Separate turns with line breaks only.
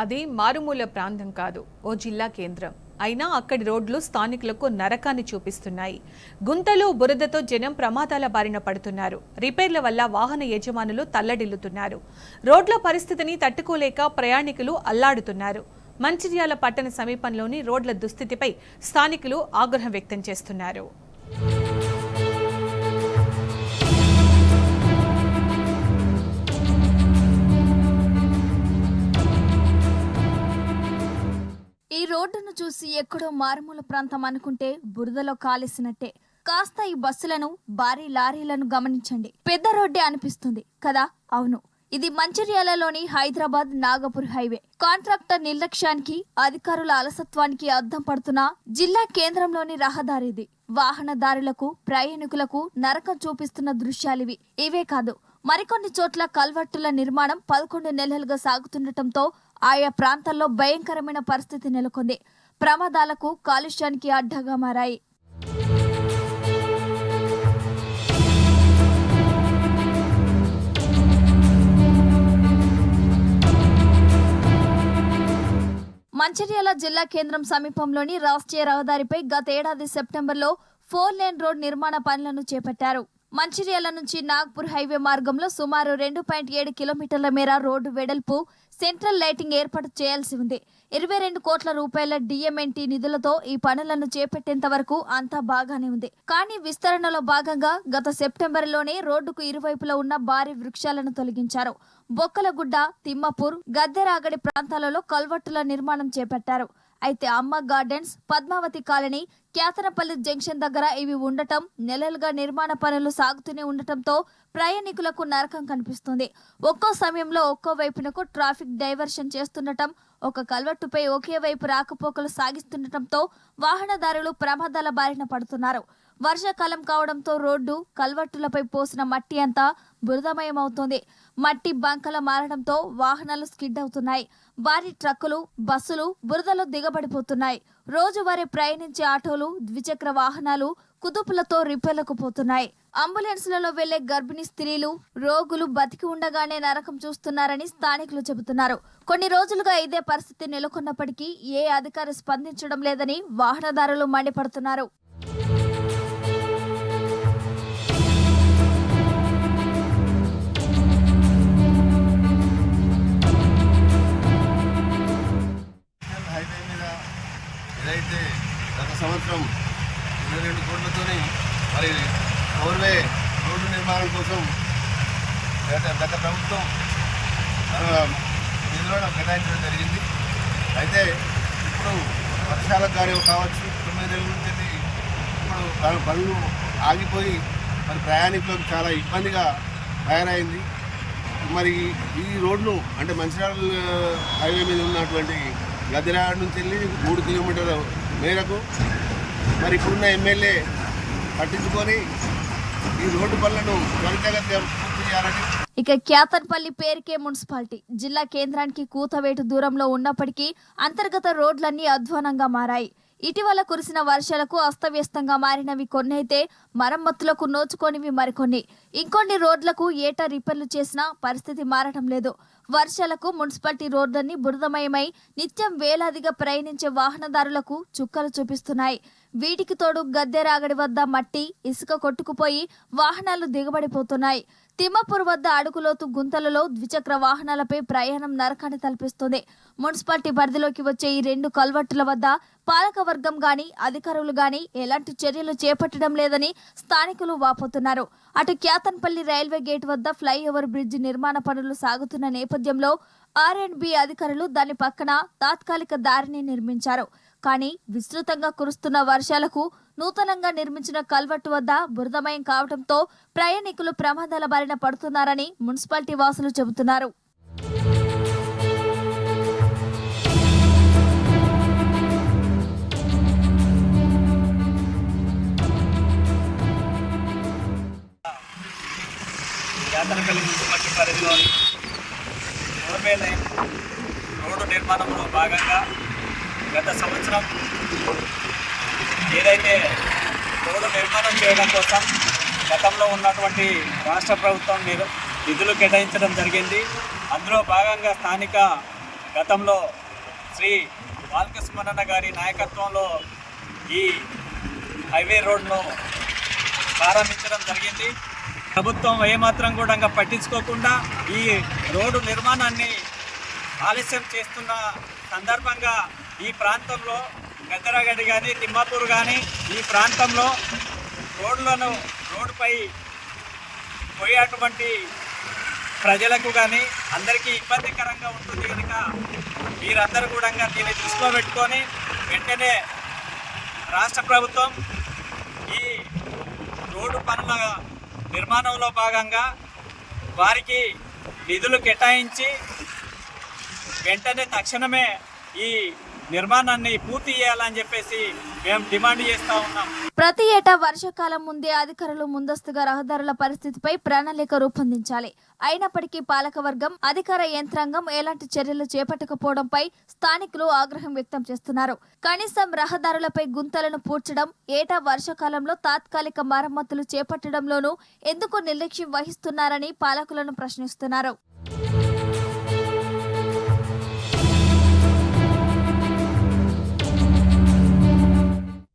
అది మారుమూల ప్రాంతం కాదు, ఓ జిల్లా కేంద్రం. అయినా అక్కడి రోడ్లు స్థానికులకు నరకాన్ని చూపిస్తున్నాయి. గుంతలు, బురదతో జనం ప్రమాదాల బారిన పడుతున్నారు. రిపేర్ల వల్ల వాహన యజమానులు తల్లడిల్లుతున్నారు. రోడ్ల పరిస్థితిని తట్టుకోలేక ప్రయాణికులు అల్లాడుతున్నారు. మంచిర్యాల పట్టణ సమీపంలోని రోడ్ల దుస్థితిపై స్థానికులు ఆగ్రహం వ్యక్తం చేస్తున్నారు.
ఈ రోడ్డును చూసి ఎక్కడో మారుమూల ప్రాంతం అనుకుంటే బురదలో కాలేసినట్టే. కాస్త ఈ బస్సులను, భారీ లారీలను గమనించండి. పెద్ద రోడ్డే అనిపిస్తుంది కదా? అవును, ఇది మంచిర్యాలలోని హైదరాబాద్ నాగపూర్ హైవే. కాంట్రాక్టర్ నిర్లక్ష్యానికి, అధికారుల అలసత్వానికి అద్దం పడుతున్న జిల్లా కేంద్రంలోని రహదారిది. వాహనదారులకు, ప్రయాణికులకు నరకం చూపిస్తున్న దృశ్యాలివి. ఇవే కాదు, మరికొన్ని చోట్ల కల్వర్టుల నిర్మాణం 11 నెలలుగా సాగుతుండటంతో ఆయా ప్రాంతాల్లో భయంకరమైన పరిస్థితి నెలకొంది. ప్రమాదాలకు, కాలుష్యానికి అడ్డగా మారాయి. మంచిర్యాల జిల్లా కేంద్రం సమీపంలోని రాష్ట్రీయ రహదారిపై గత ఏడాది సెప్టెంబర్లో 4 లేన్ రోడ్ నిర్మాణ పనులను చేపట్టారు. మంచిర్యాల నుంచి నాగ్పూర్ హైవే మార్గంలో సుమారు 2.7 కిలోమీటర్ల మేర రోడ్డు వెడల్పు, సెంట్రల్ లైటింగ్ ఏర్పాటు చేయాల్సి ఉంది. 22 కోట్ల రూపాయల డిఎంఎన్టీ నిధులతో ఈ పనులను చేపట్టేంత వరకు అంతా బాగానే ఉంది. కానీ విస్తరణలో భాగంగా గత సెప్టెంబర్లోనే రోడ్డుకు ఇరువైపులా ఉన్న భారీ వృక్షాలను తొలగించారు. బొక్కలగుడ్డ, తిమ్మపూర్, గద్దెరాగడి ప్రాంతాలలో కల్వర్టుల నిర్మాణం చేపట్టారు. అయితే Amma gardens, Padmavati colony, Kyathanapalli junction దగ్గర ఇవి ఉండటం, నెలలుగా నిర్మాణ పనులు సాగుతూనే ఉండటంతో ప్రయాణికులకు నరకం కనిపిస్తుంది. ఒక్కో సమయంలో ఒక్కో వైపునకు ట్రాఫిక్ డైవర్షన్ చేస్తుండటం, ఒక కల్వర్టుపై ఒకే వైపు రాకపోకలు సాగిస్తుండటంతో వాహనదారులు ప్రమాదాల బారిన పడుతున్నారు. వర్షాకాలం కావడంతో రోడ్డు, కల్వర్టులపై పోసిన మట్టి అంతా బురదమయమవుతోంది. మట్టి బంకల మారడంతో వాహనాలు స్కిడ్ అవుతున్నాయి. భారీ ట్రక్కులు, బస్సులు బురదలో దిగబడిపోతున్నాయి. రోజువారీ ప్రయాణించే ఆటోలు, ద్విచక్ర వాహనాలు కుదుపులతో రిపేర్లకు పోతున్నాయి. అంబులెన్స్లలో వెళ్లే గర్భిణీ స్త్రీలు, రోగులు బతికి ఉండగానే నరకం చూస్తున్నారని స్థానికులు చెబుతున్నారు. కొన్ని రోజులుగా ఇదే పరిస్థితి నెలకొన్నప్పటికీ ఏ అధికారి స్పందించడం లేదని వాహనదారులు మండిపడుతున్నారు.
ఏదైతే గత సంవత్సరం 22 కోట్లతోని మరి రోడ్వే రోడ్డు నిర్మాణం కోసం గత ప్రభుత్వం నిధులను కేటాయించడం జరిగింది. అయితే ఇప్పుడు వర్షాల కార్యం కావచ్చు, 9 నెలల నుంచి ఇప్పుడు పనులు ఆగిపోయి మరి ప్రయాణికులకు చాలా ఇబ్బందిగా తయారైంది. మరి ఈ రోడ్ను అంటే మంచిర్యాల హైవే మీద ఉన్నటువంటి గద్దెరాగడి నుంచి వెళ్ళి 3 కిలోమీటర్ల మేరకు మరి ఇప్పుడున్న ఎమ్మెల్యే పట్టించుకొని ఈ రోడ్డు పనులను త్వరితగతిగా పూర్తి చేయాలని.
ఇక క్యాతన్పల్లి పేరుకే మున్సిపాలిటీ. జిల్లా కేంద్రానికి కూతవేటు దూరంలో ఉన్నప్పటికీ అంతర్గత రోడ్లన్నీ అధ్వానంగా మారాయి. ఇటీవల కురిసిన వర్షాలకు అస్తవ్యస్తంగా మారినవి కొన్ని అయితే మరమ్మతులకు నోచుకోనివి మరికొన్ని. ఇంకొన్ని రోడ్లకు ఏటా రిపేర్లు చేసినా పరిస్థితి మారటం లేదు. వర్షాలకు మున్సిపాలిటీ రోడ్లన్నీ బురదమయమై నిత్యం వేలాదిగా ప్రయాణించే వాహనదారులకు చుక్కలు చూపిస్తున్నాయి. వీటికి తోడు గద్దెరాగడి వద్ద మట్టి, ఇసుక కొట్టుకుపోయి వాహనాలు దిగబడిపోతున్నాయి. తిమ్మపూర్ వద్ద అడుగులోతు గుంతలలో ద్విచక్ర వాహనాలపై ప్రయాణం నరకాన్ని తలపిస్తుంది. మున్సిపాలిటీ పరిధిలోకి వచ్చే ఈ 2 కల్వర్టుల వద్ద పాలకవర్గం గాని, అధికారులు గాని ఎలాంటి చర్యలు చేపట్టడం లేదని స్థానికులు వాపోతున్నారు. అటు క్యాతన్పల్లి రైల్వే గేట్ వద్ద ఫ్లైఓవర్ బ్రిడ్జ్ నిర్మాణ పనులు సాగుతున్న నేపథ్యంలో R&B అధికారులు దాని పక్కన తాత్కాలిక దారిని నిర్మించారు. కానీ విస్తృతంగా కురుస్తున్న వర్షాలకు నూతనంగా నిర్మించిన కల్వర్టు వద్ద బురదమయం కావడంతో ప్రయాణికులు ప్రమాదాల బారిన పడుతున్నారని మున్సిపాలిటీ వాసులు చెబుతున్నారు.
క్యాతనపల్లి మున్సిపాలిటీ పరిధిలోని రోడ్డు నిర్మాణంలో భాగంగా గత సంవత్సరం ఏదైతే రోడ్డు నిర్మాణం చేయడం కోసం గతంలో ఉన్నటువంటి రాష్ట్ర ప్రభుత్వం నిధులు కేటాయించడం జరిగింది. అందులో భాగంగా స్థానిక గతంలో శ్రీ బాలకృష్ణ గారి నాయకత్వంలో ఈ హైవే రోడ్ను ప్రారంభించడం జరిగింది. ప్రభుత్వం ఏమాత్రం కూడా పట్టించుకోకుండా ఈ రోడ్డు నిర్మాణాన్ని ఆలస్యం చేస్తున్న సందర్భంగా ఈ ప్రాంతంలో గద్దరగడ్డి కానీ తిమ్మాపూర్ కానీ ఈ ప్రాంతంలో రోడ్డుపై పోయేటువంటి ప్రజలకు కానీ అందరికీ ఇబ్బందికరంగా ఉంటుంది కనుక మీరందరూ కూడా దీన్ని దృష్టిలో పెట్టుకొని వెంటనే రాష్ట్ర ప్రభుత్వం ఈ రోడ్డు పనుల నిర్మాణంలో భాగంగా వారికి నిధులు కేటాయించి వెంటనే తక్షణమే ఈ నిర్మాణాన్ని పూర్తి చేయాలని చెప్పేసి మేము డిమాండ్ చేస్తూ ఉన్నాం.
ప్రతి ఏటా వర్షాకాలం ముందే అధికారులు ముందస్తుగా రహదారుల పరిస్థితిపై ప్రణాళిక రూపొందించాలి. అయినప్పటికీ పాలకవర్గం, అధికార యంత్రాంగం ఎలాంటి చర్యలు చేపట్టకపోవడంపై స్థానికులు ఆగ్రహం వ్యక్తం చేస్తున్నారు. కనీసం రహదారులపై గుంతలను పూడ్చడం, ఏటా వర్షాకాలంలో తాత్కాలిక మరమ్మతులు చేపట్టడంలోనూ ఎందుకు నిర్లక్ష్యం వహిస్తున్నారని పాలకులను ప్రశ్నిస్తున్నారు.